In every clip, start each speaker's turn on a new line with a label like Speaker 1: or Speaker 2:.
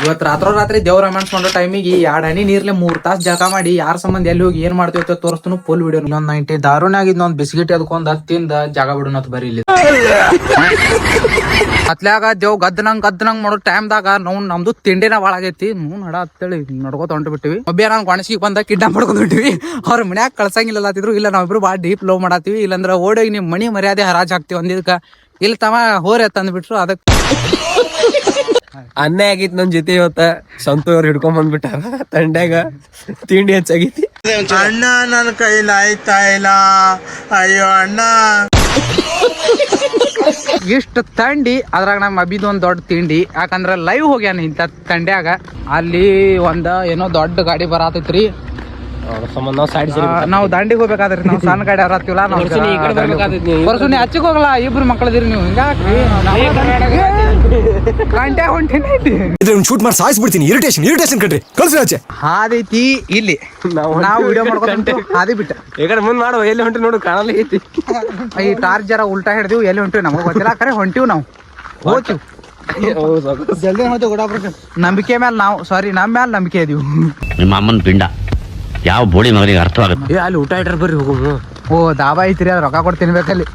Speaker 1: ಇವತ್ತು ರಾತ್ರಿ ದೇವ್ರ ಅಮಾಣಿಸ್ಕೊಂಡ ಟೈಮಿಗೆ 2 ಹನಿ ನೀರ್ಲೆ 3 ತಾಸು ಜಳಕ ಮಾಡಿ ಯಾರ ಸಂಬಂಧ ಎಲ್ಲಿ ಹೋಗಿ ಏನ್ ಮಾಡ್ತೀವಿ ತೋರಿಸ್ತು ಫುಲ್ ವಿಡಿಯೋ. ಇನ್ನೊಂದ್ 90 ದಾರುಣ ಆಗಿದ್ ಒಂದ್ ಬಿಸ್ಕಿಟ್ ಅದಕ್ಕೊಂದ್ ಹತ್ತಿಂದ ಜಾಗ ಬಿಡೋಣತ್ ಬರೀ ಇಲ್ಲಿ ಅತ್ಲಾಗ ದೇವ್ ಗದ್ದನಂಗ್ ಮಾಡೋ ಟೈಮ್ದಾಗ ನಮ್ದು ತಿಂಡಿನ ಭಾಳ ಆಗೈತಿ. ನಡ ಅಂತೇಳಿ ನಡ್ಕೋತ ಹೊಂಟು ಬಿಟ್ಟಿವಿ. ಒಬ್ಬ ನಾನ್ ಗಣಸಿಗೆ ಬಂದ ಕಿಡ್ನಾಪ್ ಮಾಡ್ಕೊಂಡ್ ಬಿಟ್ಟಿವಿ. ಅವ್ರ ಮನ್ಯಾಗ ಕಳ್ಸಂಗಿಲ್ಲ ಅಂತಿದ್ರು. ಇಲ್ಲ ನಾವಿಬ್ರು ಭಾಳ ಡೀಪ್ ಲವ್ ಮಾಡತ್ತೀವಿ, ಇಲ್ಲಂದ್ರ ಓಡೋಗಿ ನಿಮ್ ಮನಿ ಮರ್ಯಾದೆ ಹರಾಜ್ ಹಾಕ್ತಿವಿ ಅಂದಿದ್ಕ ಇಲ್ಲಿ ತಮ್ಮ ಹೋರೆ ತಂದ್ಬಿಟ್ರು. ಅದಕ್ಕೆ
Speaker 2: ಅನ್ಯಾಯ ಆಗೈತಿ ನನ್ ಜೊತೆ. ಇವತ್ತ ಸಂತು ಅವ್ರು ಹಿಡ್ಕೊಂಡ್ ಬಂದ್ಬಿಟ್ಟಾರ ತಂಡ್ಯಾಗ. ತಿಂಡಿ ಹೆಚ್ಚಾಗೈತಿ.
Speaker 3: ಅಣ್ಣ ನನ್ನ ಕೈಲಿ ಆಯ್ತಾ ಇಲ್ಲ, ಅಯ್ಯೋ ಅಣ್ಣ.
Speaker 1: ಇಷ್ಟ ತಂಡಿ ಅದ್ರಾಗ ನಮ್ಮ ಅಭಿದು ಒಂದ್ ದೊಡ್ಡ ತಿಂಡಿ. ಯಾಕಂದ್ರ ಲೈವ್ ಹೋಗ್ಯಾನ ಇಂತ ತಂಡ್ಯಾಗ. ಅಲ್ಲಿ ಒಂದ ಏನೋ ದೊಡ್ಡ ಗಾಡಿ ಬರತೈತ್ರಿ. ನಾವು ದಂಡಿಗೆ ಹೋಗ್ಬೇಕಾದ್ರಿ. ನಾವು ಸಣ್ಣ ಗಾಡಿ ಹರತ್ತಿವಲ್ಲ, ವರ್ಷನಿ ಹಚ್ಚಿಗೆ ಹೋಗಲ್ಲ. ಇಬ್ರು ಮಕ್ಕಳದಿರಿ ನೀವು. ಹಿಂಗಾಕ್ರಿ ಗಂಟೆ ಹೊಂಟೇನೈತಿ
Speaker 4: ಶೂಟ್ ಮಾಡಿ ಸಾಯಿಸ್ಬಿಡ್ತೀನಿ. ಇರಿಟೇಷನ್ ಕಟ್ರಿ ಕಳ್ಸಿ ಆಚೆ.
Speaker 1: ಹಾದೈತಿ ಇಲ್ಲಿ ನಾವು ವಿಡಿಯೋ ಮಾಡ್ಕೊಂಡು ಹಾದಿ ಬಿಟ್ಟ
Speaker 2: ಈ ಕಡೆ ಮುಂದ್ ಮಾಡುವ. ಎಲ್ಲಿ ಹೊಂಟಿ ನೋಡು ಕಾಣಲ್ಲ ಐತಿ.
Speaker 1: ಈ ಟಾರ್ಚ್ ಜರ ಉಲ್ಟಾ ಹಿಡ್ದಿವ್. ಎಲ್ಲಿ ಹೊಂಟಿವಿ ನಮಗ್ ಗೊತ್ತಿಲ್ಲ. ಕರೆ ಹೊಂಟಿವ್ ನಾವು ಹೋಗ್ತಿವ್.
Speaker 3: ಜಲ್ದಿ ಹೋಯ್ತು ಗೊಡಾಬ್ರ.
Speaker 1: ನಂಬಿಕೆ ಮೇಲೆ ನಾವು ನಮ್ಮ ಮೇಲೆ ನಂಬಿಕೆ ಇದೀವಿ.
Speaker 5: ನಿಮ್ಮ ಅಮ್ಮನ ಪಿಂಡ ಯಾವ ಬೋಳಿ ಮಗನಿಗೆ ಅರ್ಥವಾಗುತ್ತೆ.
Speaker 2: ಅಲ್ಲಿ ಊಟ ಇಟ್ರ ಬರ್ರಿ ಹೋಗು.
Speaker 1: ಓ ದಾಬಾ ಐತ್ರಿ, ಅದ್ ರೊಕ್ಕ ಕೊಟ್ಟು ತಿನ್ಬೇಕಲ್ಲಿ.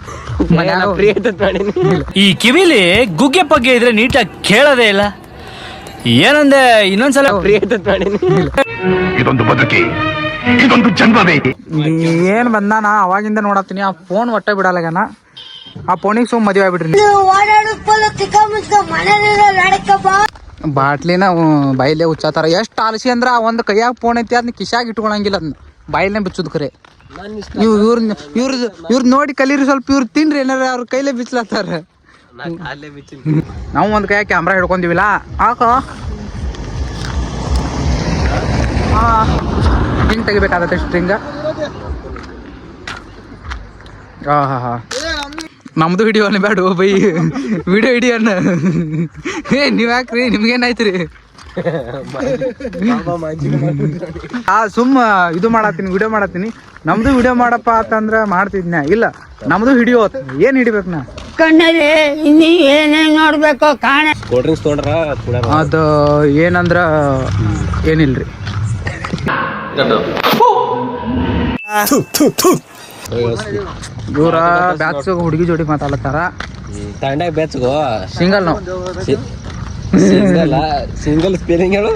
Speaker 6: ಈ ಕಿವಿಲಿ ಗುಗ್ಗೆ ಪಗ್ಗೆ ಇದ್ರೆ ನೀಟಾಗಿ ಕೇಳೋದೇ ಇಲ್ಲ. ಏನಂದೆ ಇನ್ನೊಂದ್ಸಲ
Speaker 5: ಇದೊಂದು ಬದುಕಿ, ಇದೊಂದು ಜನ್ಮವೇ.
Speaker 1: ಏನ್ ಬಂದಾನ ಅವಾಗಿಂದ ನೋಡತ್ತೀನಿ. ಆ ಫೋನ್ ಒಟ್ಟ ಬಿಡಲ್ಲಾಗನ. ಆ ಫೋನಿಗೆ ಸುಮ್ ಮದುವೆ ಆಗ್ಬಿಟ್ರಿ. ಬಾಟ್ಲಿನ ಬೈಲೆ ಹುಚ್ಚಾತಾರ. ಎಷ್ಟ್ ಆಲಸಿ ಅಂದ್ರ ಒಂದ್ ಕೈಯಾಗ ಫೋನ್ ಐತಿ, ಅದನ್ನ ಕಿಶಾಗ ಇಟ್ಕೊಳಂಗಿಲ್ಲ. ಅದನ್ನ ಬಾಯಿಲೆ ಬಿಚ್ಚುದ್ ಖರೆ. ನೀವು ಇವ್ರ ನೋಡಿ ಕಲೀರಿ ಸ್ವಲ್ಪ. ಇವ್ರು ತಿನ್ರಿ ಏನಾರ ಅವ್ರ ಕೈಲೇ ಬಿಚ್ಲತ್ತಾರ. ನಾವು ಒಂದ್ ಕೈಯಾಗ ಕ್ಯಾಮ್ರಾ ಹಿಡ್ಕೊಂಡಿವಿಲ್ಲ. ಸ್ಟ್ರಿಂಗ್ ತೆಗಿಬೇಕಾಗತ್ತೆ. ಸ್ಟ್ರಿಂಗ ಹಾ ನಮ್ದು ಹಿಡಿಯೋ ಬೇಡ ಬೈ. ವಿಡಿಯೋ ಹಿಡಿಯೋಣ. ನೀವ್ ಯಾಕ್ರಿ, ನಿಮ್ಗೇನಾಯ್ತ್ರಿ? ಸುಮ್ಮ ಇದು ಮಾಡತ್ತೀನಿ, ವಿಡಿಯೋ ಮಾಡತ್ತೀನಿ. ನಮ್ದು ವಿಡಿಯೋ ಮಾಡಪ್ಪ ಅಂತಂದ್ರ ಮಾಡ್ತಿದ್ನ. ಇಲ್ಲ ನಮ್ದು ಹಿಡಿಯೋ. ಏನ್ ಹಿಡಿಬೇಕು ನಾ?
Speaker 7: ಕಣ್ಣಲ್ಲಿ ಏನೇನ್ ನೋಡ್ಬೇಕು ಕಾಣ.
Speaker 2: ಕೋಲ್ಡ್ ಡ್ರಿಂಕ್ಸ್ ತೊಗೊಂಡ್ರ
Speaker 1: ಅದು ಏನಂದ್ರ ಏನಿಲ್ರಿ. ಇವ್ರ ಬ್ಯಾಚ್ ಹುಡುಗಿ ಜೋಡಿ ಮಾತಾಡ್ತಾರ.
Speaker 2: ತಂಡ್ಯಾಗ ಬೆಚ್ಚಗೋ.
Speaker 1: ಸಿಂಗಲ್ ನಾವು.
Speaker 2: ಸಿಂಗಲ್ ಸ್ಪೆಲ್ಲಿಂಗ್ ಹೇಳು.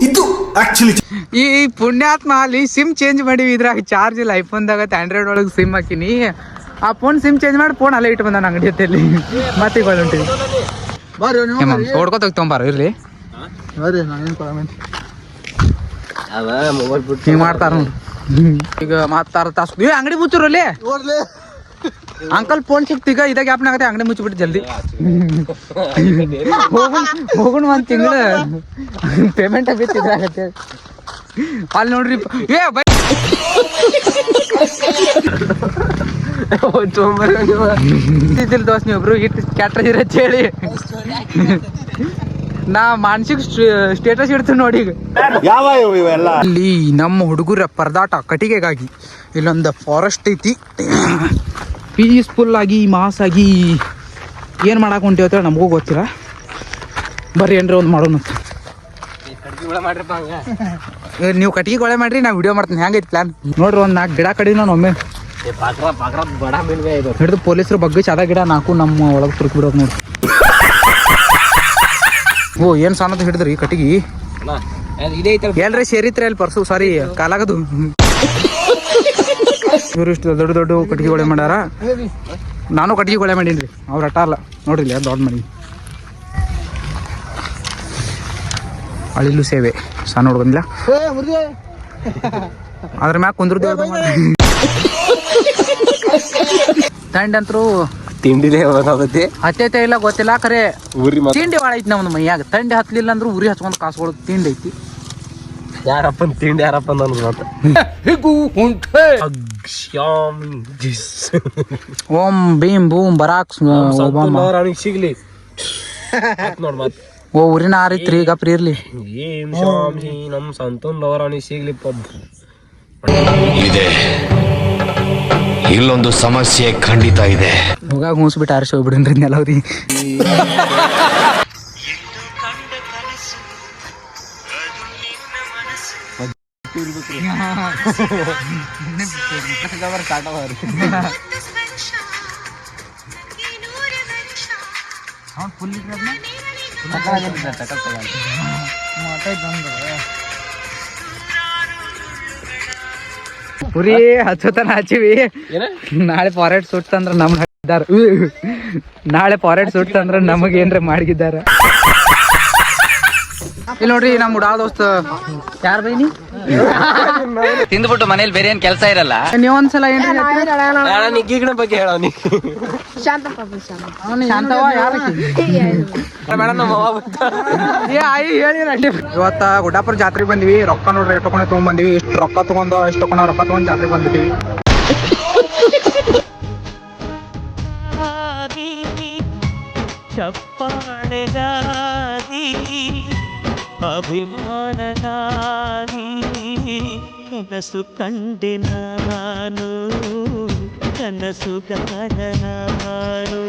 Speaker 4: ಇದು ಆಕ್ಚುಲಿ
Speaker 1: ಈ ಪುಣ್ಯಾತ್ಮ ಅಲ್ಲಿ ಸಿಮ್ ಚೇಂಜ್ ಮಾಡಿವಿ. ಇದ್ರಾಗ ಚಾರ್ಜ್ ಇಲ್ಲ. ಐಫೋನ್ದಾಗ ಆಂಡ್ರಾಯ್ಡ್ ಒಳಗೆ ಸಿಮ್ ಹಾಕಿನಿ. ಆ ಫೋನ್ ಸಿಮ್ ಚೇಂಜ್ ಮಾಡಿ ಫೋನ್ ಅಲ್ಲೇ ಇಟ್ಟು ಬಂದ ಅಂಗಡಿ ಜೊತೆಲಿ. ಮತ್ತೆ ಹೊಂಟಿವಿ. ಹೊಡ್ಕೊತ ತೊಗೊಂಬಾರ ಇರ್ಲಿ. ಹಿಂಗ್ ಮಾಡ್ತಾರ ನೋಡ್ರಿ. ಈಗ ಮಾತಾರ ತಾಸು ನೀವೇ ಅಂಗಡಿ ಮುಚ್ಚಿರಲ್ಲಿ. ಅಂಕಲ್ ಫೋನ್ ಸಿಕ್ತೀಗ ಇದಾಗ ಗ್ಯಾಪ್ನ ಆಗತ್ತೆ. ಅಂಗಡಿ ಮುಚ್ಚಿಬಿಟ್ಟು ಜಲ್ದಿ ಹೋಗೋಣ. ಒಂದ್ ತಿಂಗಳ ಪೇಮೆಂಟ್ ಬಿತ್ತಿದ್ರಾಗತ್ತೆ. ಅಲ್ಲಿ ನೋಡ್ರಿ. ಏ ಬೈ ದೋಸ್ತ್ ನೀವಿಬ್ರು ಇಟ್ಟು ಕ್ಯಾಟ್ರೇಜ್ ಹೇಳಿ ನಾ ಮಾನಸಿಕ ಸ್ಟೇಟಸ್ ಇಡ್ತೀನಿ ನೋಡಿ. ಈಗ ಇಲ್ಲಿ ನಮ್ಮ ಹುಡುಗರ ಪರದಾಟ ಕಟ್ಟಿಗೆಗಾಗಿ ಇಲ್ಲೊಂದು ಫಾರೆಸ್ಟ್ ಐತಿ. ಪೀಸ್ಫುಲ್ ಆಗಿ ಮಾಸ್ ಆಗಿ ಏನ್ ಮಾಡಾಕ ಹೊಂಟಿವತ್ತ ನಮಗೂ ಗೊತ್ತಿಲ್ಲ. ಬರ್ರಿ ಏನ್ರಿ ಒಂದು ಮಾಡೋಣ. ನೀವು ಕಟ್ಟಿಗೆ ಕೊಳೆ ಮಾಡ್ರಿ, ನಾ ವಿಡಿಯೋ ಮಾಡ್ತೀನಿ. ಹೆಂಗೈತಿ ಪ್ಲಾನ್ ನೋಡ್ರಿ. ಒಂದ್ 4 ಗಿಡ ಕಡಿ ನಾನು ಒಮ್ಮೆ ಹಿಡಿದು ಪೊಲೀಸರು ಬಗ್ಗೆ ಸಾದಾ ಗಿಡ 4 ನಮ್ಮ ಒಳಗೆ ತುರ್ಕ್ ಬಿಡೋದು ನೋಡ್ರಿ. ಓ ಏನ್ ಸಾನದ ಹಿಡಿದ್ರಿ ಕಟ್ಟಿಗೆ. ಎಲ್ರಿ ಸೇರಿತ್ರಿ ಅಲ್ಲಿ ಪರ್ಸು. ಸಾರಿ ಕಾಲಾಗದು. ಇವ್ರು ಇಷ್ಟು ದೊಡ್ಡ ದೊಡ್ಡ ಕಟ್ಟಿಗೆ ಗೊಳೆ ಮಾಡ್ಯಾರ. ನಾನು ಕಟ್ಟಿಗೆ ಗೊಳೆ ಮಾಡೀನಿ. ಅವ್ರ ಅಟ್ಟ ಅಲ್ಲ ನೋಡ್ರಿ. ದೊಡ್ಡ ಮಾಡಿ ಅಳಿಲು ಸೇವೆ ಸಣ್ಣ ನೋಡ್ಬಂದಿಲ್ಲ. ಅದ್ರ ಮ್ಯಾಗ ಕುಂದ್ರ ತಂಡಂತ್ರು
Speaker 2: ತಿಂಡಿನೇ ಹೋಗುತ್ತೆ.
Speaker 1: ಹತ್ತೈತೆ ಇಲ್ಲ ಗೊತ್ತಿಲ್ಲ. ಖರೆ ತಿಂಡಿ ಭಾಳ ಐತಿ ನಮ್ದು ಮೈಯಾಗ. ತಂಡಿ ಹತ್ಲಿಲ್ಲ ಅಂದ್ರೂ ಉರಿ ಹಚ್ಕೊಂಡ್ ಕಾಸುಗಳು ತಿಂಡಿ ಐತಿ.
Speaker 2: ಯಾರಪ್ಪನ್ ತಿಂಡಿ ಯಾರಪ್ಪನ್ ಅನ್ನೋದು.
Speaker 1: ಓಂ ಭೀಮ್ ಬೂಮ್ ಬರಾಕ್
Speaker 2: ಸಿಗ್ಲಿ ನೋಡ್ ಮತ್.
Speaker 1: ಓ ಊರಿನ ಆರಿತ್ರಿ ಗಪ್ರಿ ಇರ್ಲಿ.
Speaker 2: ನಮ್ ಸಂತೂನ್ ಲವರಾಣಿ ಸಿಗ್ಲಿ.
Speaker 5: ಇದೆ ಇಲ್ಲೊಂದು ಸಮಸ್ಯೆ ಖಂಡಿತ ಇದೆ.
Speaker 1: ಹೋಗಾಗ ಹೂಸ್ಬಿಟ್ಟು ಆರಿಸಿ ಹೋಗ್ಬಿಡ್ರಿ ನೆಲವ್ರಿ. ಉರಿ ಹಚ್ಚೋತನ ಹಚ್ಚಿವಿ. ನಾಳೆ ಫಾರೆಸ್ಟ್ ಸುಟ್ಟಂದ್ರ ನಮ್ಗೆ ಹಾಕಿದಾರ. ನಾಳೆ ಫಾರೆಸ್ಟ್ ಸುಟ್ಟಂದ್ರ ನಮಗೆ ಏನ್ರ ಮಾಡಿದ್ದಾರೆ. ಇಲ್ಲಿ ನೋಡ್ರಿ ನಮ್ಮ ಹುಡಾ ದೋಸ್ತ ಯಾರ ಬೈನಿ
Speaker 5: ತಿಂದ್ಬಿಟ್ಟು ಮನೇಲಿ ಬೇರೆ ಏನ್ ಕೆಲಸ ಇರಲ್ಲ.
Speaker 1: ನೀವ್ ಒಂದ್ಸಲ ಏನ್ರಿ
Speaker 2: ನಿಗ್ಗಿಗಣ ಬಗ್ಗೆ ಹೇಳ
Speaker 1: ಶಾಂತವ ಯಾರ ಇವತ್ತ ಗುಡ್ಡಾಪುರ ಜಾತ್ರೆಗೆ ಬಂದಿವಿ. ರೊಕ್ಕ ನೋಡ್ರಿ ಎಷ್ಟು ತಗೊಂಡ್ ತಗೊಂಡ್ಬಂದಿವಿ. ಇಷ್ಟು ರೊಕ್ಕ ತಗೊಂಡ್ ರೊಕ್ಕ ತಗೊಂಡ್ ಜಾತ್ರೆಗೆ ಬಂದಿವಿ.
Speaker 8: ಚಪ್ಪಾಳೆಗಾದಿ ಅಭಿಮಾನಗಾದಿ ಕನಸು ಕಂಡೆ ನಾನು ಕನಸುಗಾರ ನಾನು.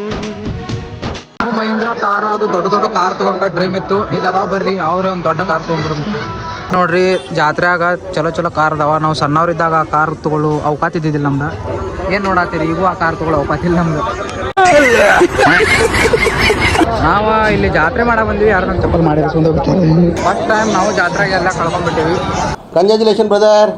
Speaker 1: ಮಹೀಂದ್ರ ಕಾರ್ ಅದು ದೊಡ್ಡ ಕಾರ್ ತಗೊಂಡ ಡ್ರೀಮ್ ಇತ್ತು. ಇದಾವ ಬರ್ರಿ ಅವ್ರ ಒಂದ್ ದೊಡ್ಡ ಕಾರ್ ತಗೊಂಡ್ರು ನೋಡ್ರಿ. ಜಾತ್ರೆಯಾಗ ಚಲೋ ಕಾರ್ ಅದಾವ. ನಾವು ಸಣ್ಣವ್ರಿದ್ದಾಗ ಆ ಕಾರ್ ತಗೊಳ್ಳೋ ಅವಕಾಶ ಇದ್ದಿದ್ದಿಲ್ಲ ನಮ್ದ. ಏನ್ ನೋಡಾತೀರಿ ಈಗೂ ಆ ಕಾರ್ ತಗೊಳ್ಳೋ ಅವಕಾಶ ಇಲ್ಲ ನಮ್ದು. ನಾವ ಇಲ್ಲಿ ಜಾತ್ರೆ ಮಾಡಕ್ ಬಂದಿವಿ. ಯಾರು ನಮ್ ಚಪ್ಪಲ್ ಮಾಡಿರ ಫಸ್ಟ್ ಟೈಮ್ ನಾವು ಜಾತ್ರೆಗೆಲ್ಲ ಕಳ್ಕೊಂಡ್ಬಿಟ್ಟಿವಿ.
Speaker 3: Congratulation brother.